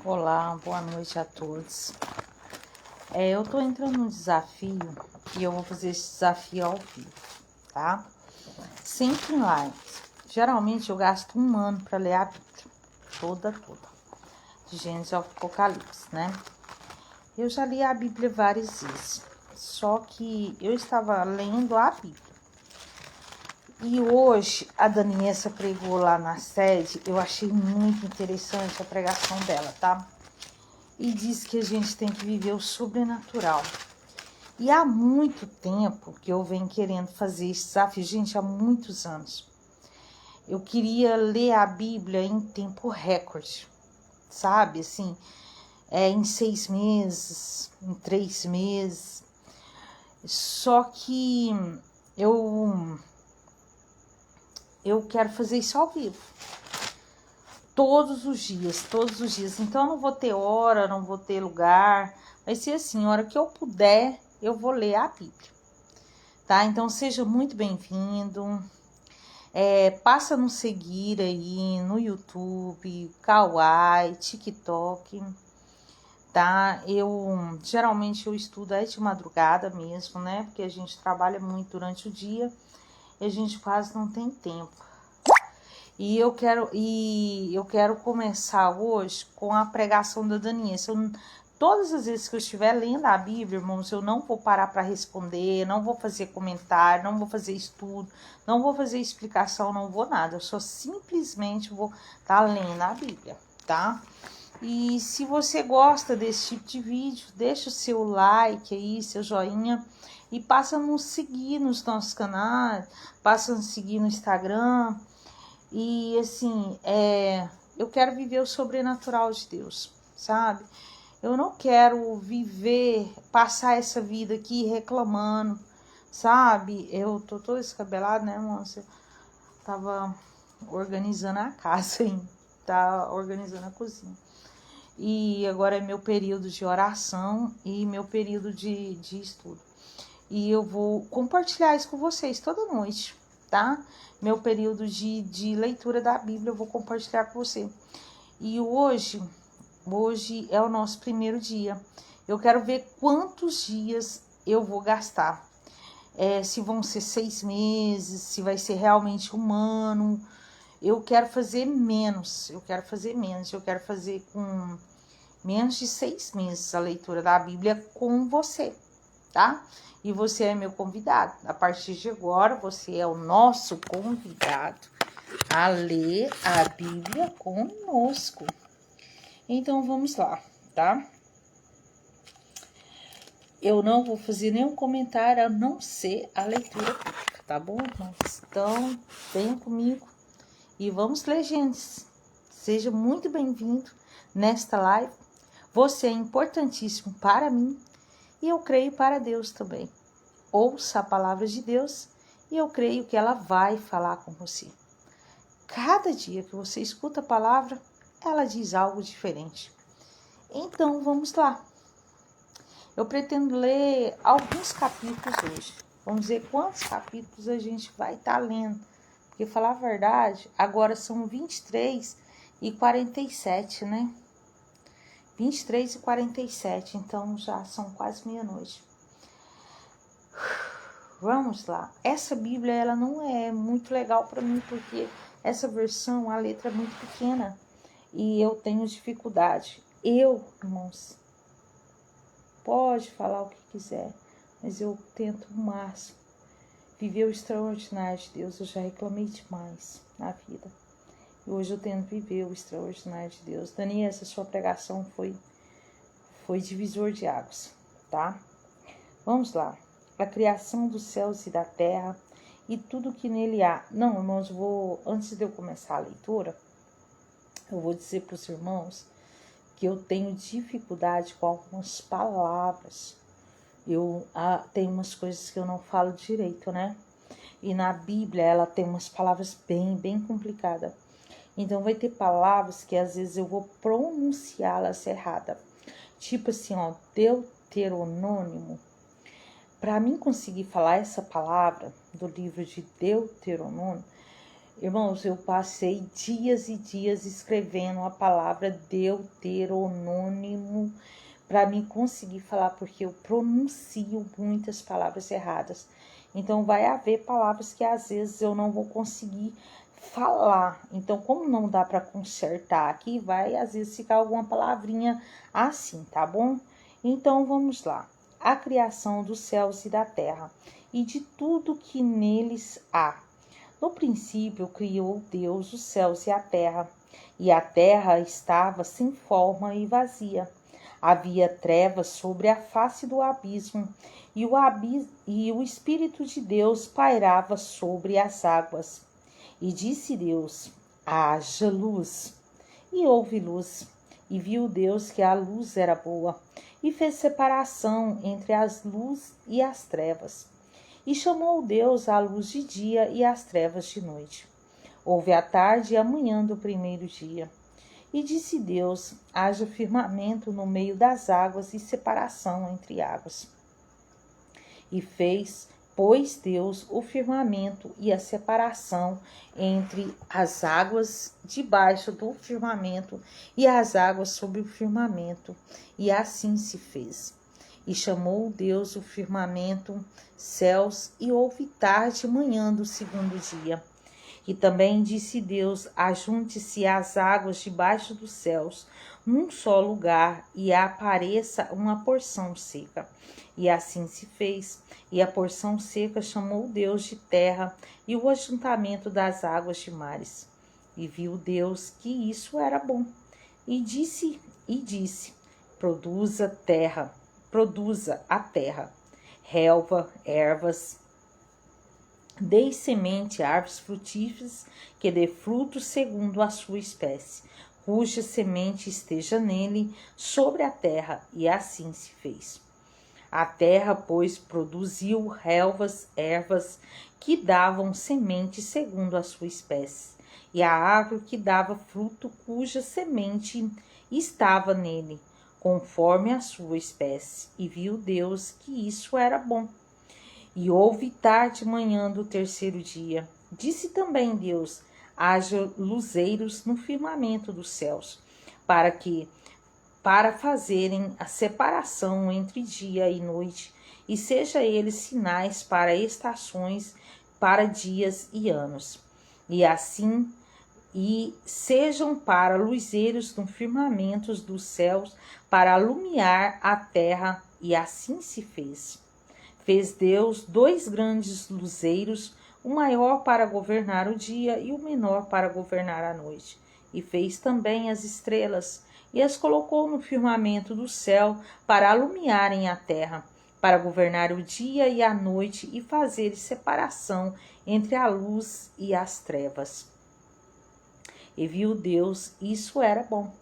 Olá, boa noite a todos. Eu tô entrando num desafio e eu vou fazer esse desafio ao vivo, tá? Sempre em live. Geralmente eu gasto um ano para ler a Bíblia, toda, de Gênesis ao Apocalipse, né? Eu já li a Bíblia várias vezes, só que eu estava lendo a Bíblia. E hoje a Daniessa pregou lá na sede, eu achei muito interessante a pregação dela, tá? E diz que a gente tem que viver o sobrenatural. E há muito tempo que eu venho querendo fazer esse desafio, gente, há muitos anos. Eu queria ler a Bíblia em tempo recorde, sabe? Assim, em 6 meses, em 3 meses. Só que eu quero fazer isso ao vivo. Todos os dias. Então, eu não vou ter hora, não vou ter lugar. Vai ser assim, a hora que eu puder, eu vou ler a Bíblia. Tá? Então, seja muito bem-vindo. Passa a nos seguir aí no YouTube, Kawaii, TikTok. Tá? Geralmente, eu estudo de madrugada mesmo, né? Porque a gente trabalha muito durante o dia e a gente quase não tem tempo. E eu quero começar hoje com a pregação da Daniessa. Todas as vezes que eu estiver lendo a Bíblia, irmãos, eu não vou parar para responder, não vou fazer comentário, não vou fazer estudo, não vou fazer explicação, não vou nada. Eu só simplesmente vou estar lendo a Bíblia, tá? E se você gosta desse tipo de vídeo, deixa o seu like aí, seu joinha. E passa a nos seguir nos nossos canais, passa a nos seguir no Instagram. E assim, eu quero viver o sobrenatural de Deus, sabe? Eu não quero passar essa vida aqui reclamando, sabe? Eu tô toda descabelada, né, moça? Tava organizando a casa, hein? Tá organizando a cozinha. E agora é meu período de oração e meu período de estudo. E eu vou compartilhar isso com vocês toda noite, tá? Meu período de leitura da Bíblia eu vou compartilhar com você. E hoje é o nosso primeiro dia. Eu quero ver quantos dias eu vou gastar. Se vão ser 6 meses, se vai ser realmente um ano. Eu quero fazer menos. Eu quero fazer com menos de 6 meses a leitura da Bíblia com você, tá? E você é meu convidado. A partir de agora, você é o nosso convidado a ler a Bíblia conosco. Então, vamos lá, tá? Eu não vou fazer nenhum comentário a não ser a leitura bíblica, tá bom, irmãos? Então, venham comigo e vamos ler Gênesis. Seja muito bem-vindo nesta live. Você é importantíssimo para mim e eu creio para Deus também. Ouça a palavra de Deus e eu creio que ela vai falar com você. Cada dia que você escuta a palavra, ela diz algo diferente. Então, vamos lá. Eu pretendo ler alguns capítulos hoje. Vamos ver quantos capítulos a gente vai estar lendo. Porque, falar a verdade, agora são 23 e 47, né? 23 e 47, então já são quase meia-noite. Vamos lá. Essa Bíblia, ela não é muito legal para mim, porque essa versão, a letra é muito pequena e eu tenho dificuldade. Irmãos, pode falar o que quiser, mas eu tento o máximo viver o extraordinário de Deus. Eu já reclamei demais na vida e hoje eu tento viver o extraordinário de Deus. Dani, essa sua pregação foi divisor de águas, tá? Vamos lá. A criação dos céus e da terra e tudo que nele há. Não, irmãos, antes de eu começar a leitura, eu vou dizer para os irmãos que eu tenho dificuldade com algumas palavras. Tem umas coisas que eu não falo direito, né? E na Bíblia ela tem umas palavras bem complicadas. Então vai ter palavras que às vezes eu vou pronunciá-las errada. Tipo assim, ó, Deuteronômio. Para mim conseguir falar essa palavra do livro de Deuteronômio, Irmãos, eu passei dias e dias escrevendo a palavra Deuteronômio para mim conseguir falar, porque eu pronuncio muitas palavras erradas. Então, vai haver palavras que às vezes eu não vou conseguir falar. Então, como não dá para consertar aqui, vai às vezes ficar alguma palavrinha assim, tá bom? Então, vamos lá. A criação dos céus e da terra e de tudo que neles há. No princípio, criou Deus os céus e a terra estava sem forma e vazia. Havia trevas sobre a face do abismo, e o Espírito de Deus pairava sobre as águas. E disse Deus: haja luz. E houve luz. E viu Deus que a luz era boa, e fez separação entre as luzes e as trevas. E chamou Deus a luz de dia e as trevas de noite. Houve a tarde e a manhã do primeiro dia. E disse Deus: haja firmamento no meio das águas e separação entre águas. E fez, pois, Deus o firmamento e a separação entre as águas debaixo do firmamento e as águas sobre o firmamento. E assim se fez. E chamou Deus o firmamento céus, e houve tarde e manhã do segundo dia. E também disse Deus: ajunte-se as águas debaixo dos céus, num só lugar, e apareça uma porção seca. E assim se fez. E a porção seca chamou Deus de terra, e o ajuntamento das águas de mares. E viu Deus que isso era bom. E disse, produza a terra, relva, ervas, dei semente a árvores frutíferas, que dê frutos segundo a sua espécie, cuja semente esteja nele sobre a terra, e assim se fez. A terra, pois, produziu relvas, ervas, que davam semente segundo a sua espécie, e a árvore que dava fruto, cuja semente estava nele, conforme a sua espécie. E viu Deus que isso era bom. E houve tarde e manhã do terceiro dia. Disse também Deus: haja luzeiros no firmamento dos céus, para fazerem a separação entre dia e noite, e seja eles sinais para estações, para dias e anos. E assim, e sejam para luzeiros no firmamento dos céus, para alumiar a terra, e assim se fez. Fez Deus 2 grandes luzeiros, o maior para governar o dia e o menor para governar a noite. E fez também as estrelas, e as colocou no firmamento do céu para alumiarem a terra, para governar o dia e a noite e fazer separação entre a luz e as trevas. E viu Deus, isso era bom.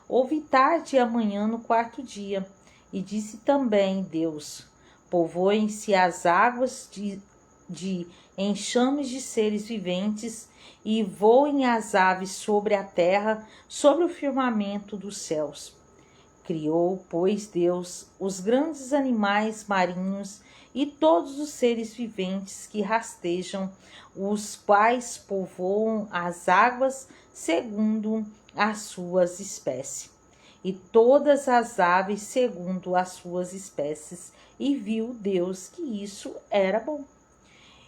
Houve tarde e amanhã no quarto dia. E disse também Deus: povoem-se as águas de enxames de seres viventes, e voem as aves sobre a terra, sobre o firmamento dos céus. Criou, pois, Deus os grandes animais marinhos e todos os seres viventes que rastejam, os quais povoam as águas segundo as suas espécies, e todas as aves segundo as suas espécies. E viu Deus que isso era bom.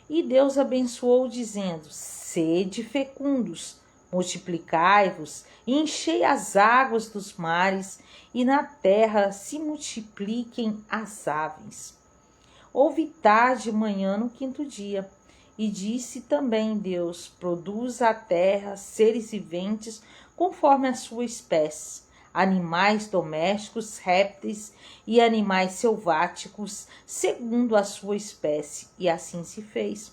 E Deus abençoou, dizendo: sede fecundos, multiplicai-vos, e enchei as águas dos mares, e na terra se multipliquem as aves. Houve tarde e manhã no quinto dia. E disse também Deus: produza a terra seres viventes conforme a sua espécie, animais domésticos, répteis e animais selváticos, segundo a sua espécie. E assim se fez.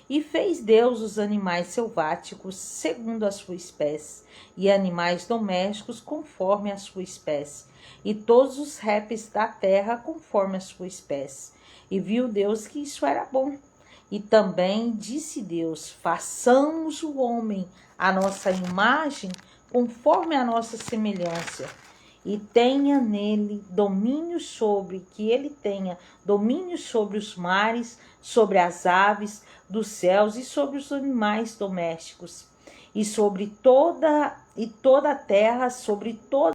E fez Deus os animais selváticos, segundo a sua espécie, e animais domésticos, conforme a sua espécie, e todos os répteis da terra, conforme a sua espécie. E viu Deus que isso era bom. E também disse Deus: façamos o homem à nossa imagem, conforme a nossa semelhança, e tenha nele domínio sobre, que ele tenha domínio sobre os mares, sobre as aves dos céus e sobre os animais domésticos, e sobre toda a terra, sobre toda